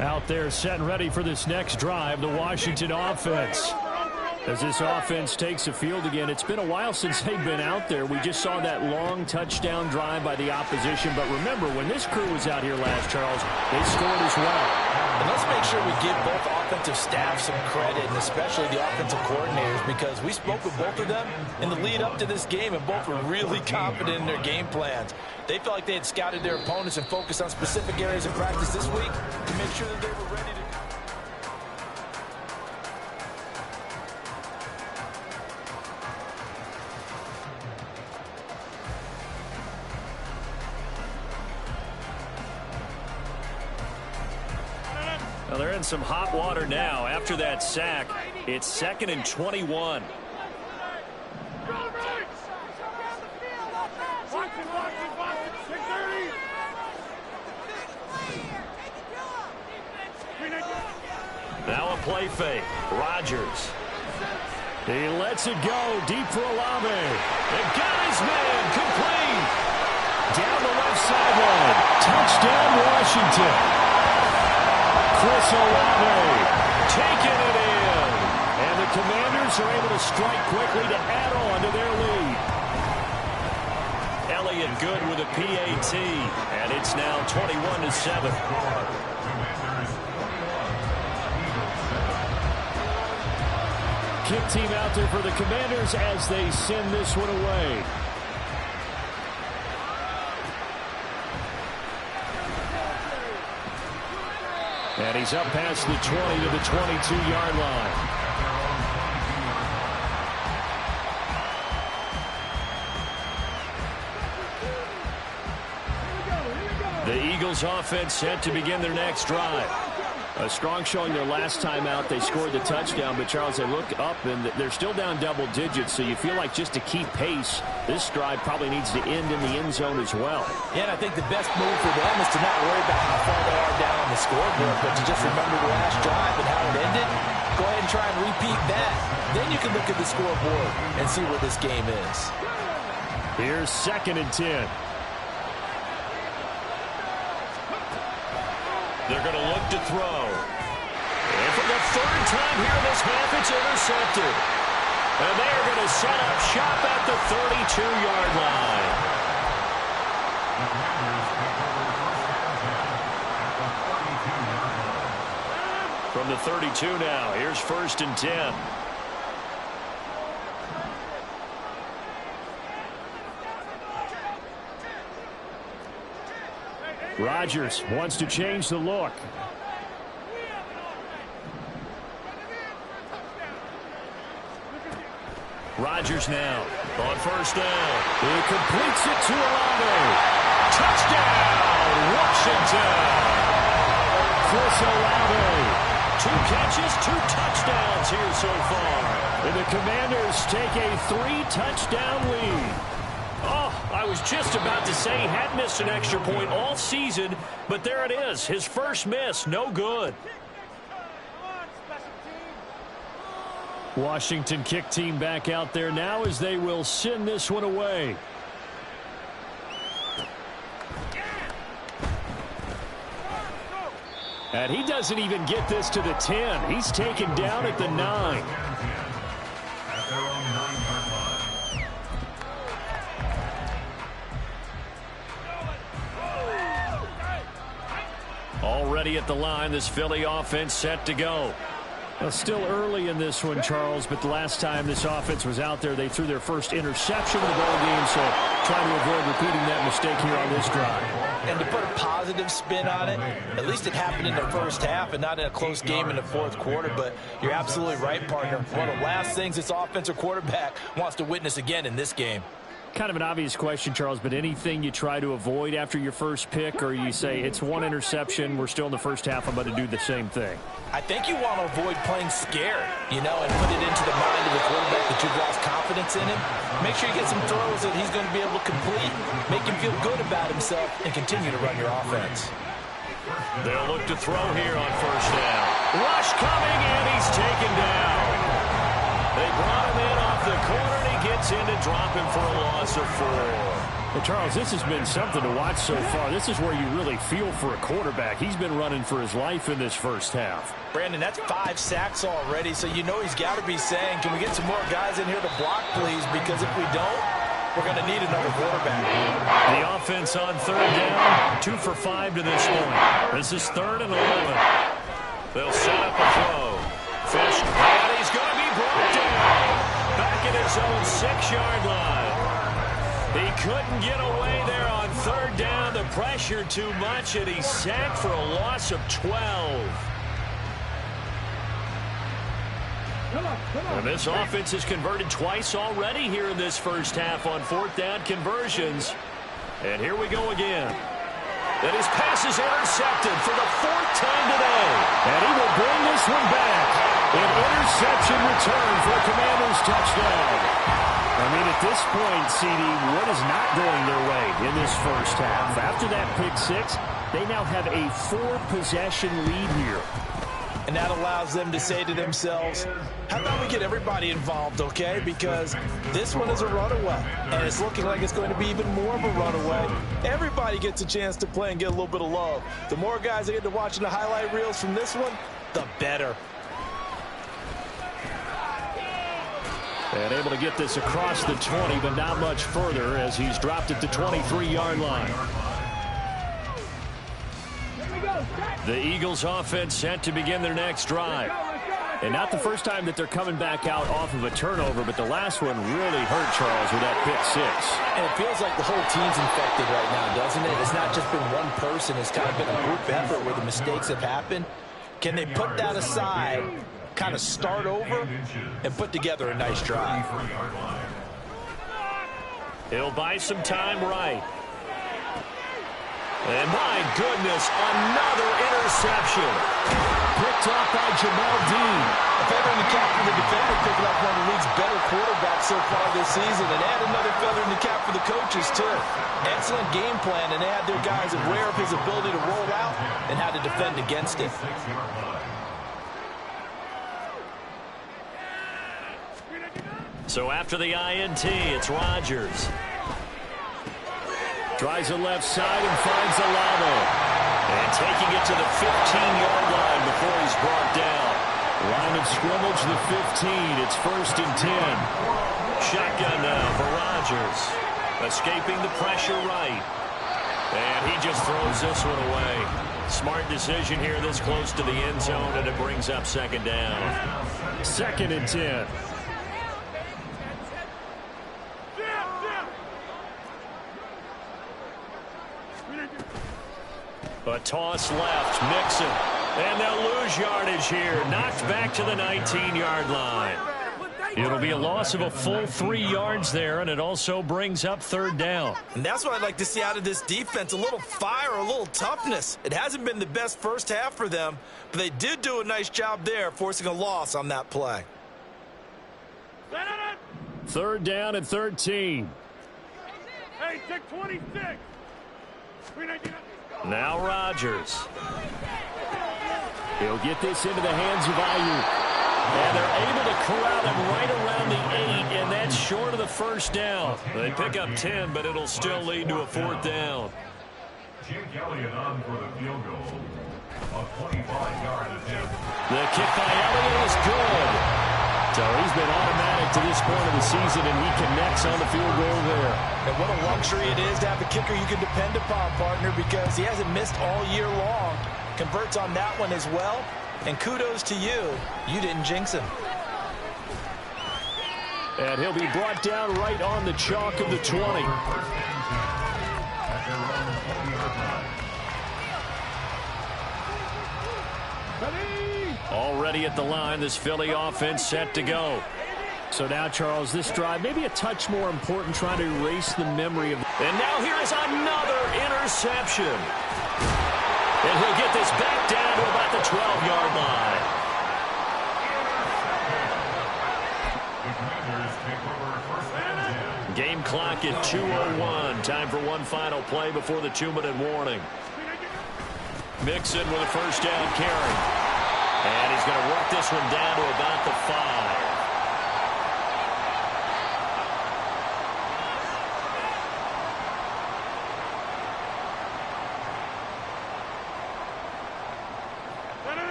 Out there set and ready for this next drive, the Washington offense. As this offense takes the field again, it's been a while since they've been out there. We just saw that long touchdown drive by the opposition. But remember, when this crew was out here last, Charles, they scored as well. And let's make sure we give both offensive staff some credit, and especially the offensive coordinators, because we spoke with both of them in the lead up to this game, and both were really confident in their game plans. They felt like they had scouted their opponents and focused on specific areas of practice this week to make sure that they were ready to go. Well, they're in some hot water now. After that sack, it's 2nd and 21. Now a play fake. Rodgers. He lets it go deep for Olave. They got his man complete. Down the left sideline. Touchdown, Washington. Chris Olave taking it in. And the Commanders are able to strike quickly to add on to their lead. Elliott good with a PAT. And it's now 21-7. Kick team out there for the Commanders as they send this one away. And he's up past the 20 to the 22-yard line. The Eagles offense set to begin their next drive. A strong showing their last time out. They scored the touchdown, but Charles, they look up and they're still down double digits, so you feel like just to keep pace, this drive probably needs to end in the end zone as well. Yeah, and I think the best move for them is to not worry about how far they are down on the scoreboard, but to just remember the last drive and how it ended. Go ahead and try and repeat that. Then you can look at the scoreboard and see where this game is. Here's 2nd and 10. They're going to look to throw. And for the 3rd time here in this half, it's intercepted. And they are going to set up shop at the 32-yard line. From the 32 now, here's 1st and 10. Rodgers wants to change the look. Rodgers now on 1st down. He completes it to Olave. Touchdown, Washington. Chris Olave. 2 catches, 2 touchdowns here so far. And the Commanders take a 3-touchdown lead. Oh, I was just about to say he hadn't missed an extra point all season, but there it is. His first miss, no good. Washington kick team back out there now as they will send this one away. And he doesn't even get this to the 10. He's taken down at the 9. Already at the line, this Philly offense set to go. Well, still early in this one, Charles, but the last time this offense was out there, they threw their first interception of the ball game, so trying to avoid repeating that mistake here on this drive. And to put a positive spin on it, at least it happened in the first half and not in a close game in the 4th quarter, but you're absolutely right, partner. One of the last things this offensive quarterback wants to witness again in this game. Kind of an obvious question, Charles, but anything you try to avoid after your first pick, or you say it's 1 interception, we're still in the first half, I'm going to do the same thing? I think you want to avoid playing scared, and put it into the mind of the quarterback that you've lost confidence in him. Make sure you get some throws that he's going to be able to complete, make him feel good about himself, and continue to run your offense. They'll look to throw here on 1st down. Rush coming, and he's taken down. They brought him in off the corner, and he gets in to drop him for a loss of 4. Well, Charles, this has been something to watch so far. This is where you really feel for a quarterback. He's been running for his life in this first half. Brandon, that's 5 sacks already, so you know he's got to be saying, can we get some more guys in here to block, please? Because if we don't, we're going to need another quarterback. The offense on third down, 2 for 5 to this point. This is 3rd and 11. They'll set up a throw. Fish, and he's going to be brought down. Back at his own 6-yard line. He couldn't get away there on third down. The pressure too much, and he's sacked for a loss of 12. And this offense has converted twice already here in this first half on 4th down conversions. And here we go again. And his pass is intercepted for the 4th time today. And he will bring this one back. An interception return for a Commanders touchdown. I mean, at this point, CD, what is not going their way in this first half? After that pick-6, they now have a 4-possession lead here. And that allows them to say to themselves, how about we get everybody involved, okay? Because this one is a runaway, and it's looking like it's going to be even more of a runaway. Everybody gets a chance to play and get a little bit of love. The more guys that get to watching the highlight reels from this one, the better. And able to get this across the 20, but not much further as he's dropped it to 23-yard line. The Eagles offense set to begin their next drive. And not the first time that they're coming back out off of a turnover, but the last one really hurt, Charles, with that pick-6. And it feels like the whole team's infected right now, doesn't it? It's not just been one person. It's kind of been a group effort where the mistakes have happened. Can they put that aside, kind of start over, and put together a nice drive? He'll buy some time right. And my goodness, another interception. Picked up by Jamel Dean. A feather in the cap for the defender, picking up one of the league's better quarterbacks so far this season. And add another feather in the cap for the coaches, too. Excellent game plan, and they had their guys aware of his ability to roll out and how to defend against it. So after the INT, it's Rodgers. Tries the left side and finds Olave. And taking it to the 15-yard line before he's brought down. Line of scrimmage, the 15. It's 1st and 10. Shotgun now for Rodgers. Escaping the pressure right. And he just throws this one away. Smart decision here this close to the end zone, and it brings up 2nd down. 2nd and 10. A toss left, Mixon, and they'll lose yardage here. Knocked back to the 19-yard line. It'll be a loss of a full 3 yards there, and it also brings up 3rd down. And that's what I'd like to see out of this defense, a little fire, a little toughness. It hasn't been the best first half for them, but they did do a nice job there, forcing a loss on that play. 3rd down and 13. Hey, take 26. Now Rodgers. He'll get this into the hands of Ayuk. And they're able to corral him right around the 8, and that's short of the 1st down. They pick up 10, but it'll still lead to a 4th down. Jake Elliott on for the field goal. A 25-yard attempt. The kick by Elliott is good. So he's been automatic to this point of the season, and he connects on the field goal there. And what a luxury it is to have a kicker you can depend upon, partner, because he hasn't missed all year long. Converts on that one as well. And kudos to you. You didn't jinx him. And he'll be brought down right on the chalk of the 20. Already at the line, this Philly offense set to go. So now, Charles, this drive maybe a touch more important, trying to erase the memory of. And now here is another interception. And he'll get this back down to about the 12-yard line. Game clock at 2:01. Time for one final play before the 2-minute warning. Mixon with a 1st down carry. And he's going to work this one down to about the 5.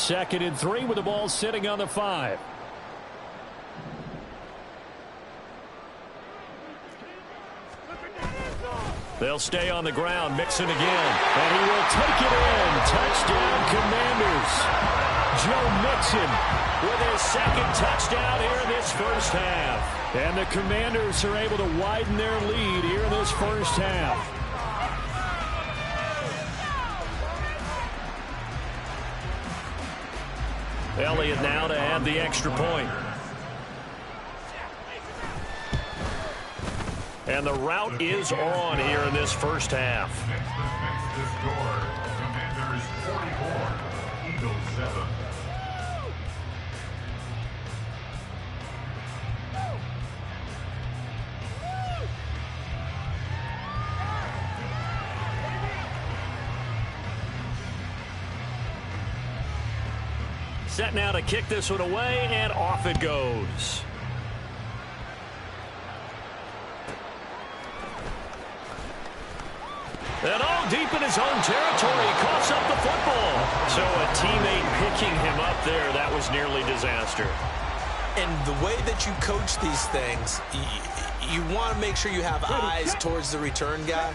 2nd and 3 with the ball sitting on the 5. They'll stay on the ground. Mixon again. And he will take it in. Touchdown, Commanders. Joe Mixon with his 2nd touchdown here in this first half. And the Commanders are able to widen their lead here in this first half. Elliott now to add the extra point. And the route is on here in this first half. Next score, Commanders 44, Eagles 7. Set now to kick this one away, and off it goes. And all deep in his own territory, he coughs up the football. So a teammate picking him up there, that was nearly disaster. And the way that you coach these things, you want to make sure you have eyes towards the return guy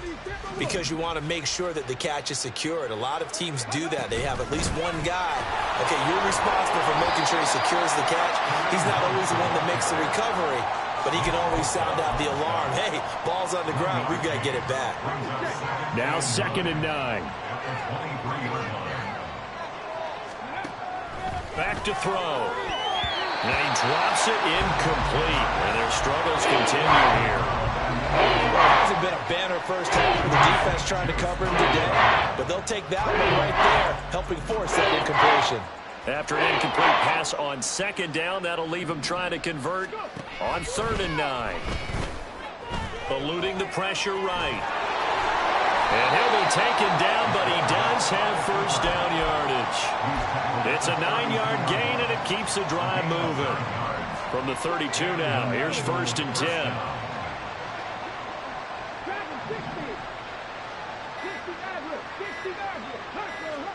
because you want to make sure that the catch is secured. A lot of teams do that. They have at least one guy. Okay, you're responsible for making sure he secures the catch. He's not always the one that makes the recovery, but he can always sound out the alarm. Hey, ball's on the ground. We've got to get it back. Now 2nd and 9. Back to throw. And he drops it incomplete. And their struggles continue here. Well, it hasn't been a banner first half for the defense trying to cover him today, but they'll take that one right there, helping force that incompletion. After an incomplete pass on 2nd down, that'll leave him trying to convert on 3rd and 9. Eluding the pressure right. And he'll be taken down, but he does have first down yardage. It's a 9-yard gain, and it keeps the drive moving. From the 32 now, here's 1st and 10.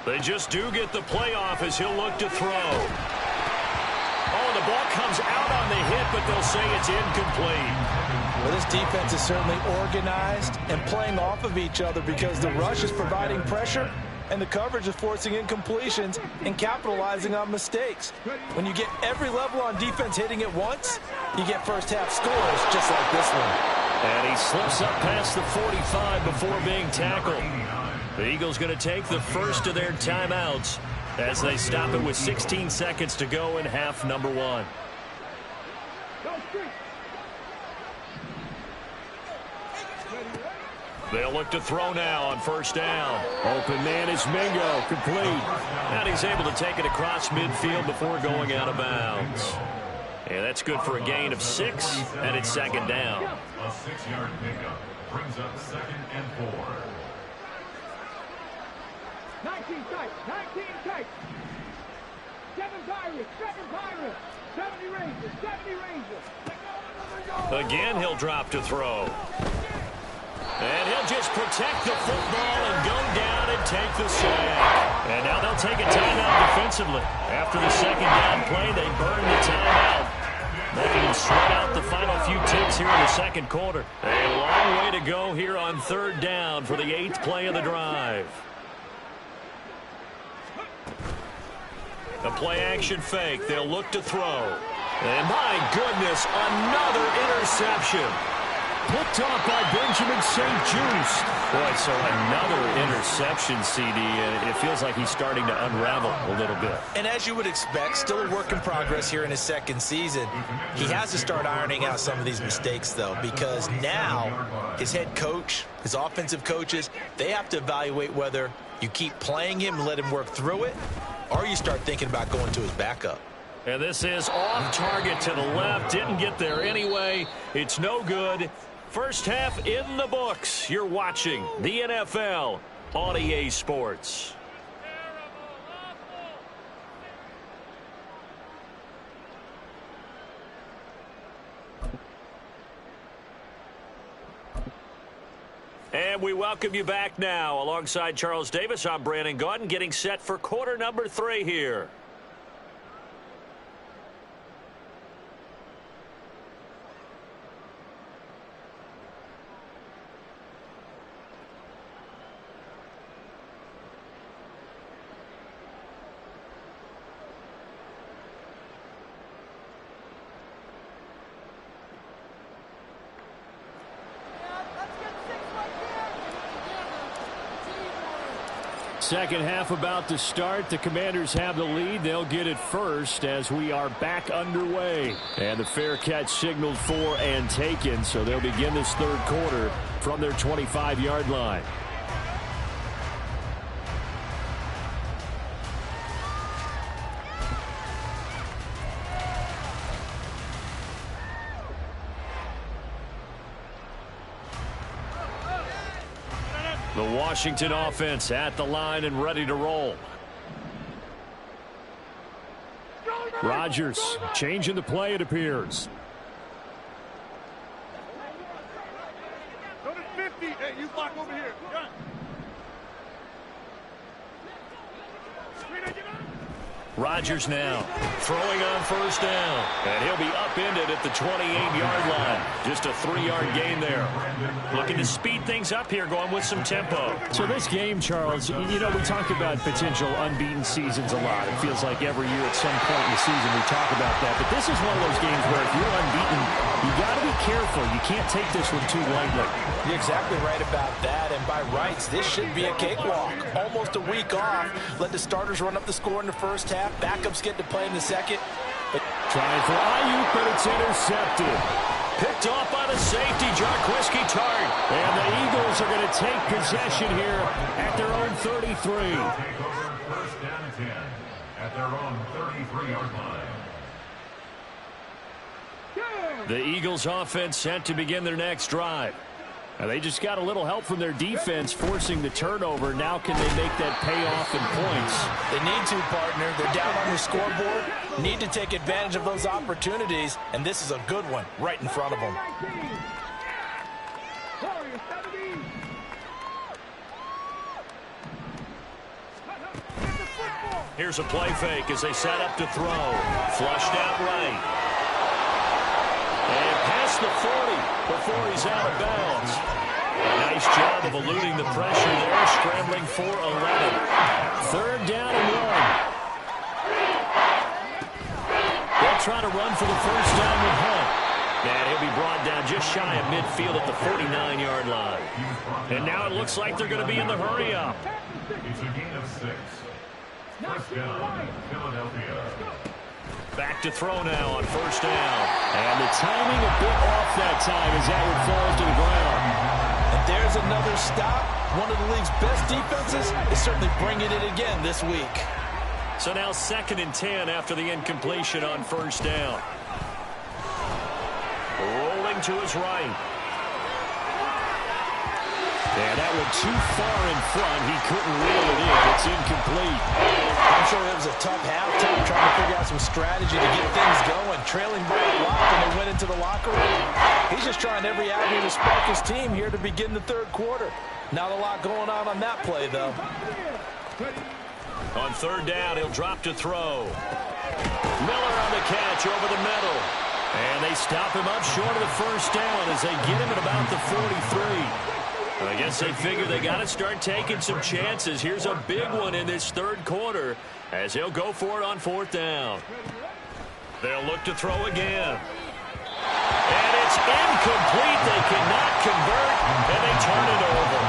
They just do get the playoff as he'll look to throw. Oh, the ball comes out on the hit, but they'll say it's incomplete. Well, this defense is certainly organized and playing off of each other because the rush is providing pressure and the coverage is forcing incompletions and capitalizing on mistakes. When you get every level on defense hitting at once, you get first half scores just like this one. And he slips up past the 45 before being tackled. The Eagles going to take the first of their timeouts as they stop it with 16 seconds to go in half number 1. They'll look to throw now on 1st down. Open man is Mingo, complete. And he's able to take it across midfield before going out of bounds. And that's good for a gain of 6, and it's 2nd down. A 6-yard pickup brings up 2nd and 4. 19 tight, 19 tight. 7 Pirates, 70 Rangers, 70 Rangers. Again, he'll drop to throw. And he'll just protect the football and go down and take the sack. And now they'll take a timeout defensively. After the 2nd down play, they burn the timeout. They can sweat out the final few ticks here in the 2nd quarter. A long way to go here on 3rd down for the 8th play of the drive. A play-action fake. They'll look to throw. And my goodness, another interception. Picked off by Benjamin St. Juste. Boy, so another interception, CD, and it feels like he's starting to unravel a little bit. And as you would expect, still a work in progress here in his 2nd season. He has to start ironing out some of these mistakes, though, because now his head coach, his offensive coaches, they have to evaluate whether you keep playing him and let him work through it, or you start thinking about going to his backup. And this is off target to the left. Didn't get there anyway. It's no good. First half in the books. You're watching the NFL on EA Sports. And we welcome you back now. Alongside Charles Davis, I'm Brandon Gaudin, getting set for quarter number 3 here. second half about to start. The Commanders have the lead. They'll get it first as we are back underway. And the fair catch signaled for and taken, so they'll begin this third quarter from their 25-yard line. The Washington offense at the line and ready to roll. Rodgers changing the play, it appears. Go to 50. Hey, you block over here. Gun. Rodgers now throwing on first down. And he'll be upended at the 28-yard line. Just a 3-yard gain there. Looking to speed things up here, going with some tempo. So this game, Charles, you know, we talk about potential unbeaten seasons a lot. It feels like every year at some point in the season we talk about that. But this is one of those games where if you're unbeaten, you got to be careful. You can't take this one too lightly. You're exactly right about that. And by rights, this should be a cakewalk. Almost a week off. Let the starters run up the score in the first half. Backups get to play in the second. Trying for Ayuk, but it's intercepted. Picked off by the safety, Jarquiski Tartt. And the Eagles are going to take possession here at their own 33. Take over first down and 10 at their own 33-yard line. The Eagles offense set to begin their next drive. Now they just got a little help from their defense forcing the turnover. Now can they make that pay off in points? They need to, partner. They're down on the scoreboard. Need to take advantage of those opportunities. And this is a good one right in front of them. Here's a play fake as they set up to throw. Flushed out right. And past the 40 before he's out of bounds. A nice job of eluding the pressure there, scrambling for 11. Third down and 1. They'll try to run for the first down with Hunt. And he'll be brought down just shy of midfield at the 49-yard line. And now it looks like they're going to be in the hurry-up. It's a gain of 6. First down, Philadelphia. Back to throw now on first down. And the timing a bit off that time as that one falls to the ground. And there's another stop. One of the league's best defenses is certainly bringing it again this week. So now 2nd and 10 after the incompletion on first down. Rolling to his right. And that one too far in front. He couldn't reel it in. It's incomplete. I'm sure it was a tough halftime trying to figure out some strategy to get things going. Trailing by a lot when they went into the locker room. He's just trying every avenue to spark his team here to begin the third quarter. Not a lot going on that play, though. On third down, he'll drop to throw. Miller on the catch over the middle. And they stop him up short of the first down as they get him at about the 43. I guess they figure they got to start taking some chances. Here's a big one in this third quarter as he'll go for it on fourth down. They'll look to throw again. And it's incomplete. They cannot convert, and they turn it over.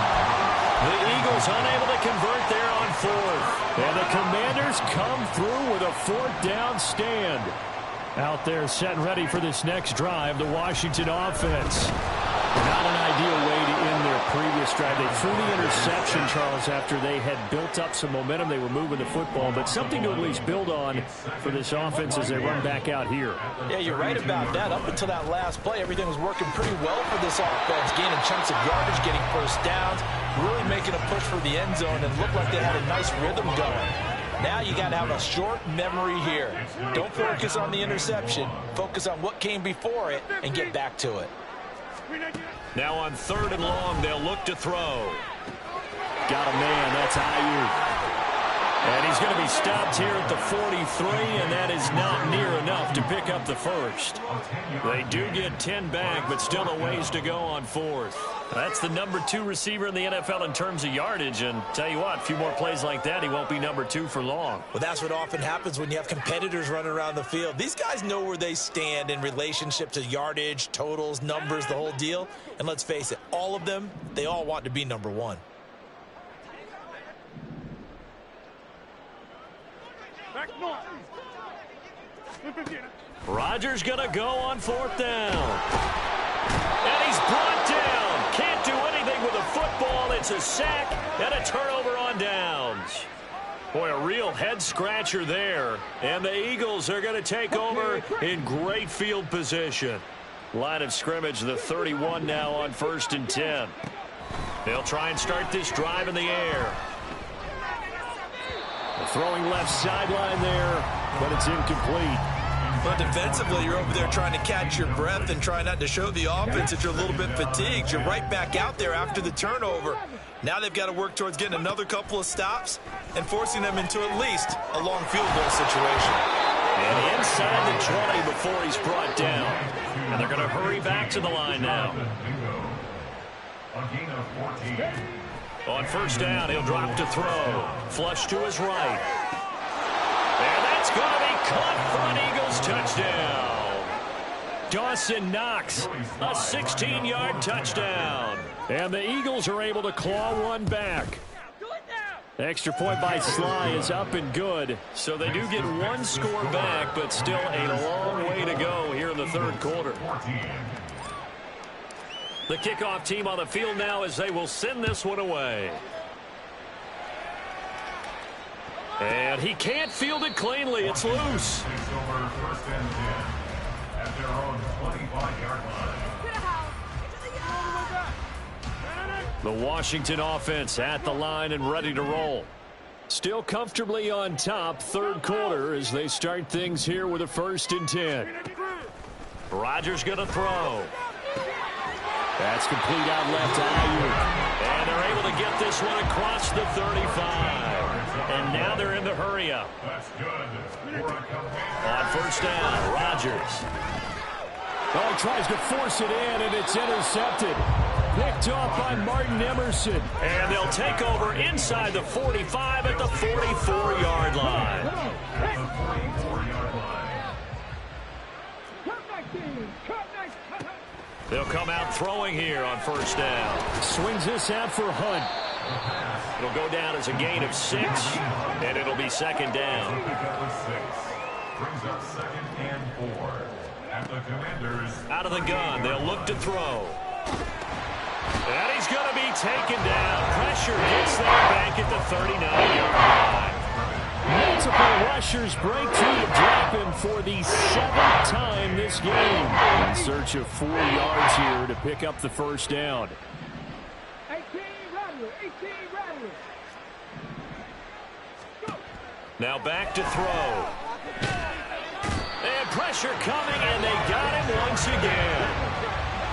The Eagles unable to convert there on fourth. And the Commanders come through with a fourth down stand. Out there set and ready for this next drive, the Washington offense. Not an ideal way to end their previous drive. They threw the interception, Charles, after they had built up some momentum. They were moving the football, but something to at least build on for this offense as they run back out here. Yeah, you're right about that. Up until that last play, everything was working pretty well for this offense. Gaining chunks of yardage, getting first downs, really making a push for the end zone, and looked like they had a nice rhythm going. Now you got to have a short memory here. Don't focus on the interception. Focus on what came before it and get back to it. Now on third and long, they'll look to throw. Got a man, that's Ayuk. And he's going to be stopped here at the 43, and that is not near enough to pick up the first. They do get 10 back, but still a ways to go on fourth. That's the number 2 receiver in the NFL in terms of yardage, and tell you what, a few more plays like that, he won't be number 2 for long. Well, that's what often happens when you have competitors running around the field. These guys know where they stand in relationship to yardage, totals, numbers, the whole deal. And let's face it, all of them, they all want to be number 1. Rodgers going to go on 4th down. And he's brought down. Can't do anything with a football. It's a sack and a turnover on downs. Boy, a real head-scratcher there. And the Eagles are going to take over in great field position. Line of scrimmage, the 31 now on 1st and 10. They'll try and start this drive in the air. The throwing left sideline there, but it's incomplete. But defensively, you're over there trying to catch your breath and try not to show the offense that you're a little bit fatigued. You're right back out there after the turnover. Now they've got to work towards getting another couple of stops and forcing them into at least a long field goal situation. And inside the 20 before he's brought down. And they're going to hurry back to the line now. On 1st down, he'll drop to throw. Flush to his right. And that's going to be caught for an Eagles touchdown. Dawson Knox, a 16-yard touchdown. And the Eagles are able to claw one back. Extra point by Sly is up and good. So they do get one score back, but still a long way to go here in the 3rd quarter. The kickoff team on the field now as they will send this one away. And he can't field it cleanly. It's loose. At their own 25-yard line. The Washington offense at the line and ready to roll. Still comfortably on top, 3rd quarter as they start things here with a 1st and 10. Rodgers going to throw. That's complete out left to Ayuk. And they're able to get this one across the 35. And now they're in the hurry up. That's good. On 1st down, Rodgers. Oh, he tries to force it in, and it's intercepted. Picked off by Martin Emerson. And they'll take over inside the 45 at the 44-yard line. They'll come out throwing here on 1st down. Swings this out for Hunt. It'll go down as a gain of 6, and it'll be 2nd down. Brings up 2nd and 4. At the Commanders. Out of the gun, they'll look to throw. And he's going to be taken down. Pressure gets there back at the 39-yard line. Multiple rushers break through to drop him for the 7th time this game. In search of 4 yards here to pick up the 1st down. 18 Rattler. Now back to throw. And pressure coming, and they got him once again.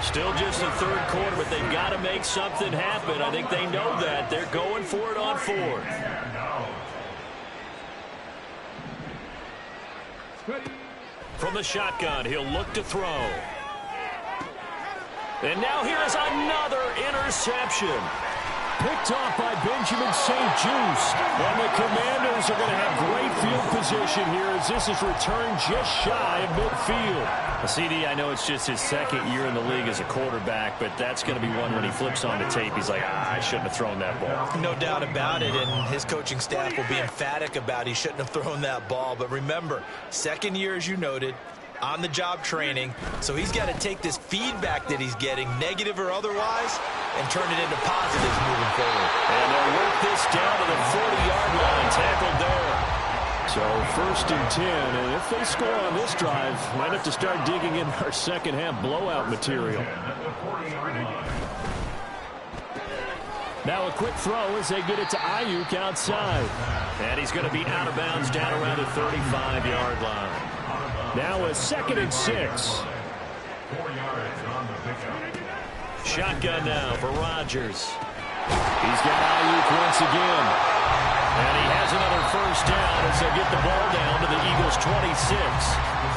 Still just the 3rd quarter, but they've got to make something happen. I think they know that. They're going for it on 4th. From the shotgun, he'll look to throw. And now here is another interception. Picked off by Benjamin St-Juste. And the Commanders are going to have great field position here as this is returned just shy of midfield. CD, I know it's just his 2nd year in the league as a quarterback, but that's going to be one when he flips on the tape. He's like, I shouldn't have thrown that ball. No doubt about it, and his coaching staff will be emphatic about he shouldn't have thrown that ball. But remember, 2nd year, as you noted, on-the-job training, so he's got to take this feedback that he's getting, negative or otherwise, and turn it into positives moving forward. And they'll work this down to the 40-yard line, tackled there. So 1st and 10, and if they score on this drive, might have to start digging in our 2nd half blowout material. Now a quick throw as they get it to Ayuk outside. And he's going to be out of bounds down around the 35-yard line. Now a 2nd and 6. 4 yards on the pickup. Shotgun now for Rodgers. He's got Ayuk once again. And he has another 1st down as they get the ball down to the Eagles' 26.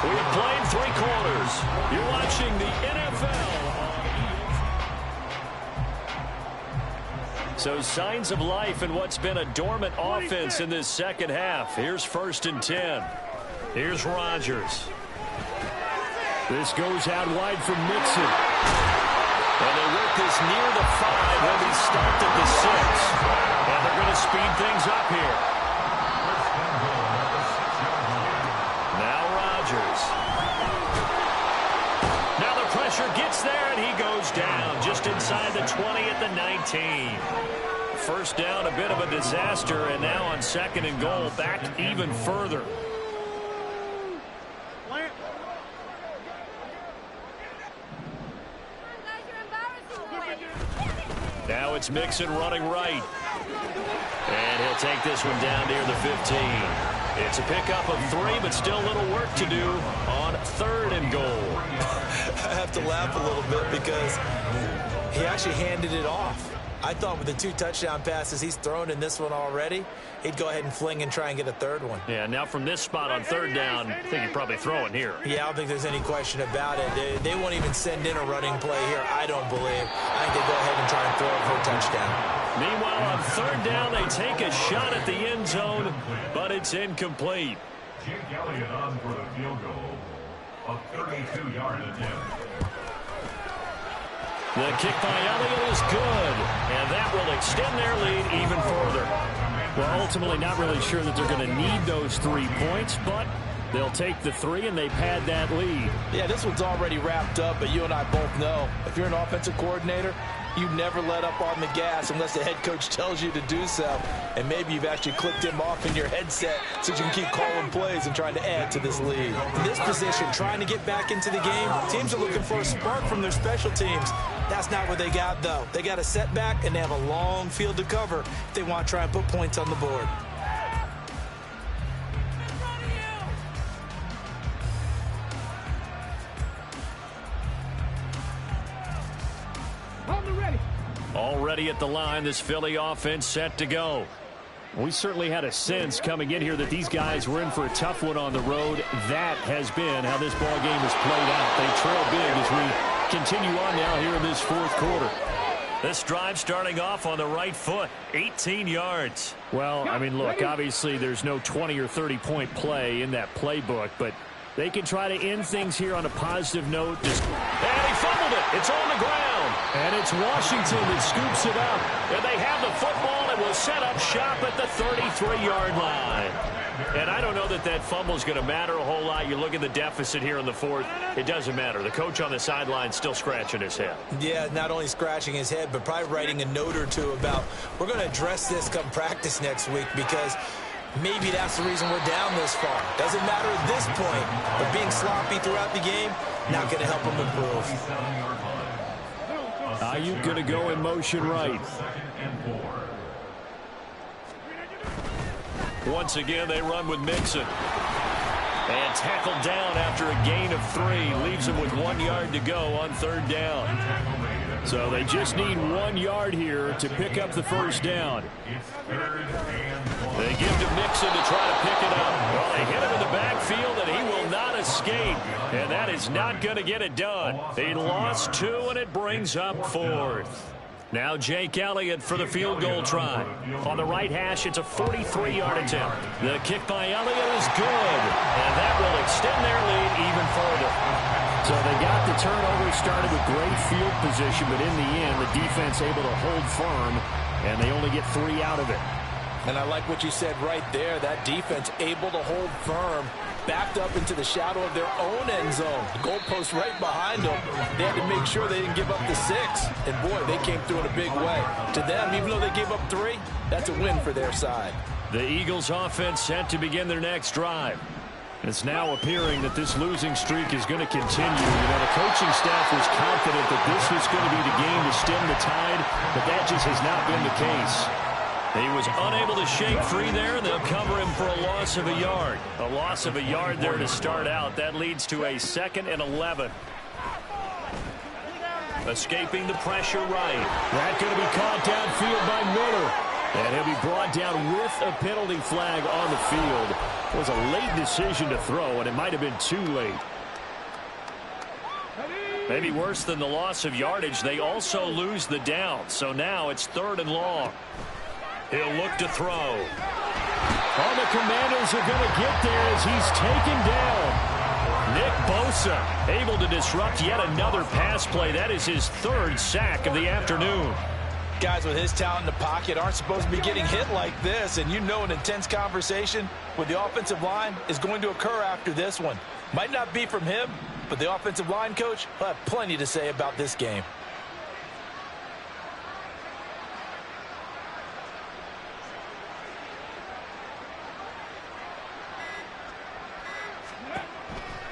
We have played 3 quarters. You're watching the NFL. So signs of life in what's been a dormant offense in this 2nd half. Here's 1st and 10. Here's Rodgers. This goes out wide from Mixon. And they work this near the 5. He'll be stopped at the 6. And they're going to speed things up here. pressure, gets there, and he goes down just inside the 20 at the 19. First down, a bit of a disaster, and now on 2nd and goal, back even further. Now it's Mixon running right. And he'll take this one down near the 15. It's a pickup of 3, but still a little work to do on 3rd and goal. I have to laugh a little bit because he actually handed it off. I thought with the 2 touchdown passes he's thrown in this one already, he'd go ahead and fling and try and get a 3rd one. Yeah, now from this spot on 3rd down, I think he'd probably throw it here. Yeah, I don't think there's any question about it. They won't even send in a running play here, I don't believe. I think they go ahead and try and throw it for a touchdown. Meanwhile, on 3rd down, they take a shot at the end zone, but it's incomplete. Jake Elliott on for the field goal. A 32-yard attempt. The kick by Elliott is good, and that will extend their lead even further. Well, ultimately not really sure that they're going to need those 3 points, but they'll take the 3 and they pad that lead. Yeah, this one's already wrapped up, but you and I both know if you're an offensive coordinator, you never let up on the gas unless the head coach tells you to do so. And maybe you've actually clicked him off in your headset so you can keep calling plays and trying to add to this lead. In this position, trying to get back into the game, teams are looking for a spark from their special teams. That's not what they got, though. They got a setback, and they have a long field to cover if they want to try and put points on the board. Already at the line, this Philly offense set to go. We certainly had a sense coming in here that these guys were in for a tough one on the road. That has been how this ball game has played out. They trail big as we continue on now here in this 4th quarter. This drive starting off on the right foot, 18 yards. Well, I mean, look, obviously there's no 20 or 30-point play in that playbook, but they can try to end things here on a positive note. And he fumbled it. It's on the ground. And it's Washington that scoops it up. And they have the football and will set up shop at the 33-yard line. And I don't know that that fumble is going to matter a whole lot. You look at the deficit here in the 4th. It doesn't matter. The coach on the sideline still scratching his head. Yeah, not only scratching his head, but probably writing a note or two about we're going to address this come practice next week because maybe that's the reason we're down this far. Doesn't matter at this point, but being sloppy throughout the game, not going to help them improve. Ayuk going to go in motion right. Once again, they run with Mixon. And tackled down after a gain of 3. Leaves him with 1 yard to go on 3rd down. So they just need 1 yard here to pick up the first down. They give to Mixon to try to pick it up. Well, they hit him in the backfield, and he will not escape. And that is not going to get it done. He lost 2, and it brings up 4th. Now Jake Elliott for the field goal try. On the right hash, it's a 43-yard attempt. The kick by Elliott is good, and that will extend their lead even further. So they got the turnover started with great field position, but in the end, the defense able to hold firm, and they only get 3 out of it. And I like what you said right there. That defense able to hold firm, backed up into the shadow of their own end zone. The goalpost right behind them. They had to make sure they didn't give up the 6. And, boy, they came through in a big way. To them, even though they gave up 3, that's a win for their side. The Eagles offense set to begin their next drive. It's now appearing that this losing streak is going to continue. You know, the coaching staff was confident that this was going to be the game to stem the tide, but that just has not been the case. He was unable to shake free there, and they'll cover him for a loss of a yard. A loss of a yard there to start out. That leads to a 2nd and 11. Escaping the pressure right. That going to be caught downfield by Miller. And he'll be brought down with a penalty flag on the field. It was a late decision to throw, and it might have been too late. Maybe worse than the loss of yardage, they also lose the down. So now it's 3rd and long. He'll look to throw. All the Commanders are going to get there as he's taken down. Nick Bosa able to disrupt yet another pass play. That is his 3rd sack of the afternoon. Guys with his talent in the pocket aren't supposed to be getting hit like this, and you know an intense conversation with the offensive line is going to occur after this one. Might not be from him, but the offensive line coach will have plenty to say about this game.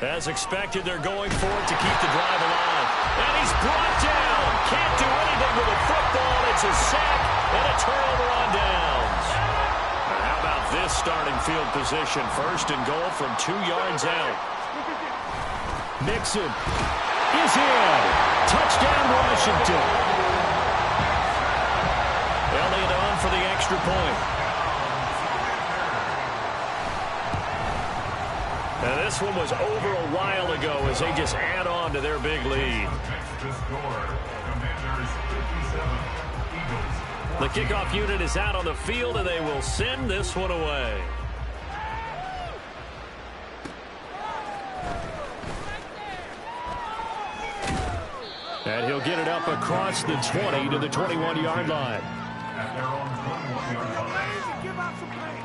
As expected, they're going for it to keep the drive alive. And he's brought down. Can't do anything with a football. It's a sack and a turnover on downs. And how about this starting field position? First and goal from 2 yards out. Mixon is in. Touchdown, Washington. Elliott on for the extra point. And this one was over a while ago as they just add on to their big lead. The kickoff unit is out on the field, and they will send this one away. And he'll get it up across the 20 to the 21-yard line. At their own 21-yard line. Give out some play.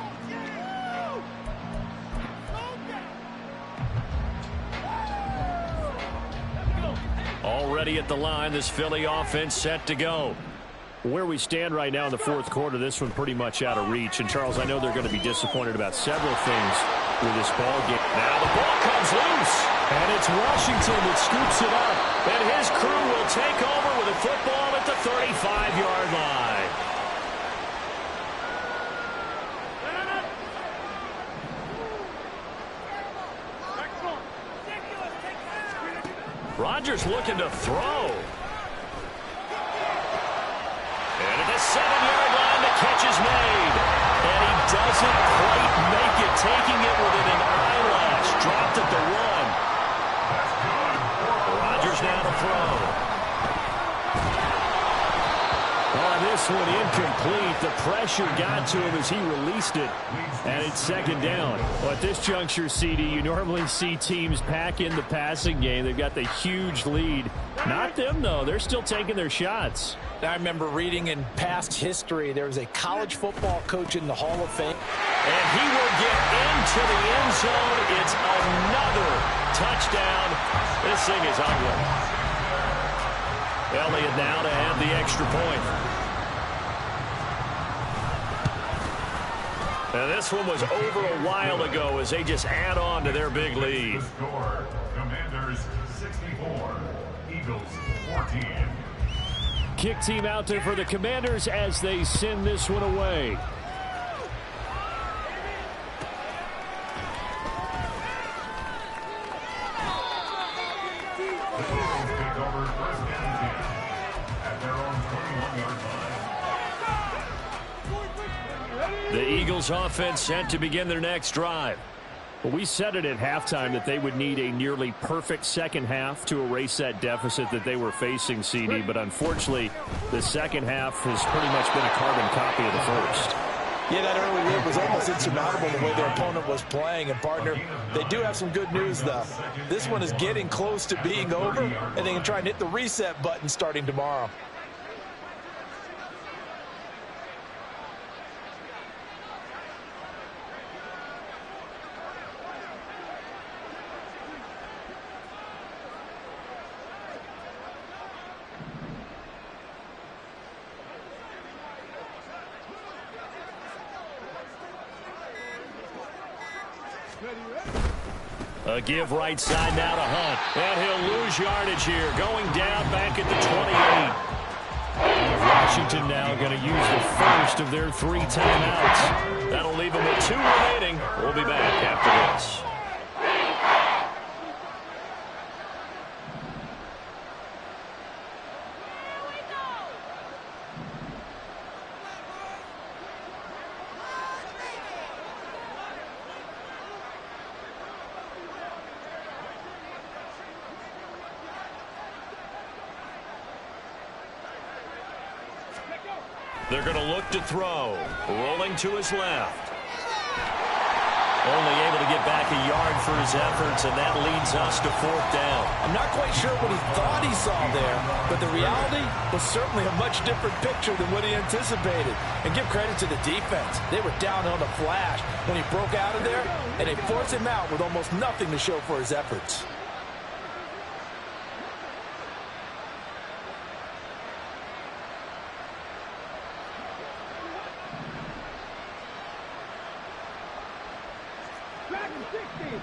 Already at the line, this Philly offense set to go. Where we stand right now in the fourth quarter, this one pretty much out of reach. And, Charles, I know they're going to be disappointed about several things with this ball game. Now the ball comes loose, and it's Washington that scoops it up. And his crew will take over with a football at the 35-yard line. Rodgers looking to throw. And at the 7-yard line, the catch is made. And he doesn't quite make it, taking it within an eyelash. Dropped at the 1. Rodgers now to throw. This one incomplete. The pressure got to him as he released it, and it's second down. Well, at this juncture, CD, you normally see teams pack in the passing game. They've got the huge lead. Not them, though. They're still taking their shots. I remember reading in past history, there was a college football coach in the Hall of Fame. And he will get into the end zone. It's another touchdown. This thing is ugly. Elliott now to add the extra point. And this one was over a while ago as they just add on to their big lead. The score, Commanders 64, Eagles 14. Kick team out there for the Commanders as they send this one away. The Eagles take over first and 10 at their own 21-yard line. The Eagles offense set to begin their next drive. Well, we said it at halftime that they would need a nearly perfect second half to erase that deficit that they were facing, CD. But unfortunately, the second half has pretty much been a carbon copy of the first. Yeah, that early lead was almost insurmountable the way their opponent was playing. And, partner, they do have some good news, though. This one is getting close to being over, and they can try and hit the reset button starting tomorrow. A give right side now to Hunt. And he'll lose yardage here. Going down back at the 28. Washington now going to use the first of their 3 timeouts. That'll leave them with 2 remaining. We'll be back after this. They're going to look to throw. Rolling to his left. Only able to get back a yard for his efforts, and that leads us to 4th down. I'm not quite sure what he thought he saw there, but the reality was certainly a much different picture than what he anticipated. And give credit to the defense. They were down on the flash when he broke out of there, and they forced him out with almost nothing to show for his efforts. 60.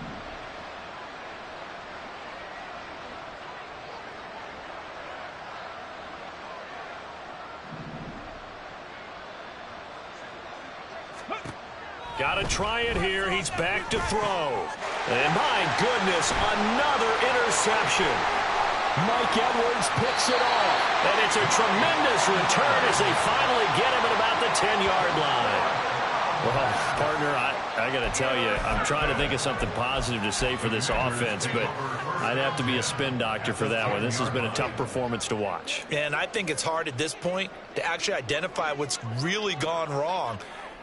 Got to try it here. He's back to throw. And my goodness, another interception. Mike Edwards picks it off. And it's a tremendous return as they finally get him at about the 10-yard line. Well, partner, I got to tell you, I'm trying to think of something positive to say for this offense, but I'd have to be a spin doctor for that one. This has been a tough performance to watch. And I think it's hard at this point to actually identify what's really gone wrong.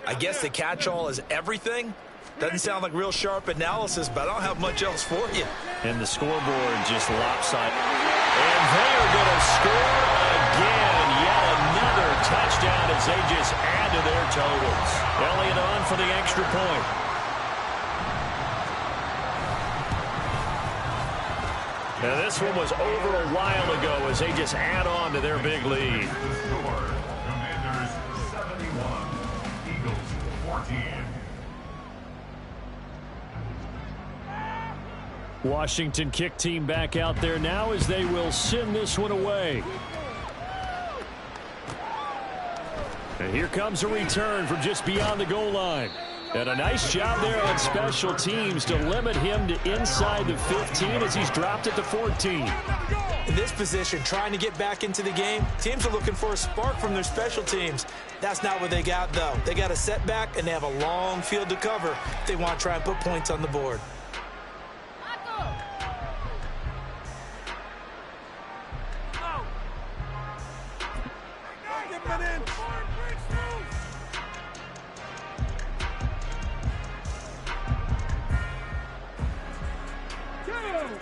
I guess the catch-all is everything. Doesn't sound like real sharp analysis, but I don't have much else for you. And the scoreboard just lopsided. And they are going to score again. Yet another touchdown as they just add to their totals. Elliott on for the extra point. Now this one was over a while ago as they just add on to their big lead. Commanders 71, Eagles 14. Washington kick team back out there now as they will send this one away. And here comes a return from just beyond the goal line. And a nice job there on special teams to limit him to inside the 15 as he's dropped it to 14. In this position, trying to get back into the game, teams are looking for a spark from their special teams. That's not what they got, though. They got a setback, and they have a long field to cover if they want to try and put points on the board.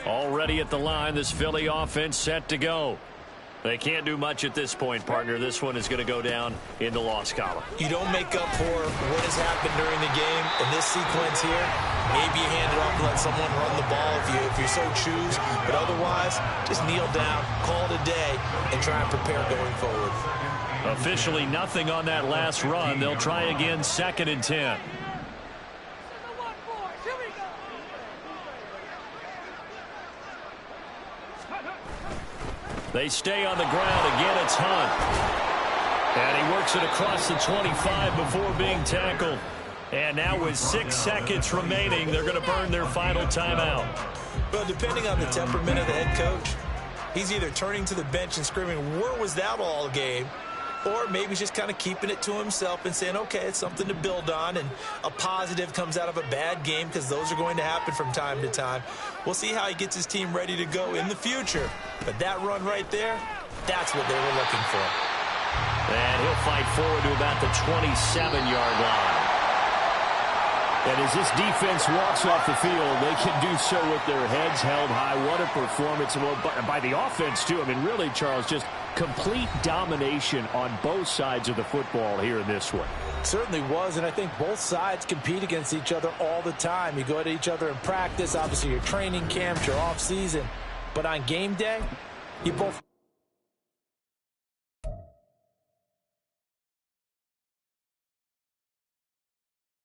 Already at the line, this Philly offense set to go. They can't do much at this point, partner. This one is going to go down in the loss column. You don't make up for what has happened during the game in this sequence here. Maybe you hand it off and let someone run the ball if you so choose. But otherwise, just kneel down, call it a day, and try and prepare going forward. Officially nothing on that last run. They'll try again, 2nd and 10. They stay on the ground. Again, it's Hunt. And he works it across the 25 before being tackled. And now with 6 seconds remaining, they're going to burn their final timeout. Well, depending on the temperament of the head coach, he's either turning to the bench and screaming, where was that all game? Or maybe he's just kind of keeping it to himself and saying, okay, it's something to build on, and a positive comes out of a bad game because those are going to happen from time to time. We'll see how he gets his team ready to go in the future. But that run right there, that's what they were looking for. And he'll fight forward to about the 27-yard line. And as this defense walks off the field, they can do so with their heads held high. What a performance by the offense, too. I mean, really, Charles, just complete domination on both sides of the football here in this one. Certainly was, and I think both sides compete against each other all the time. You go at each other in practice, obviously your training camps, your off season. But on game day, you both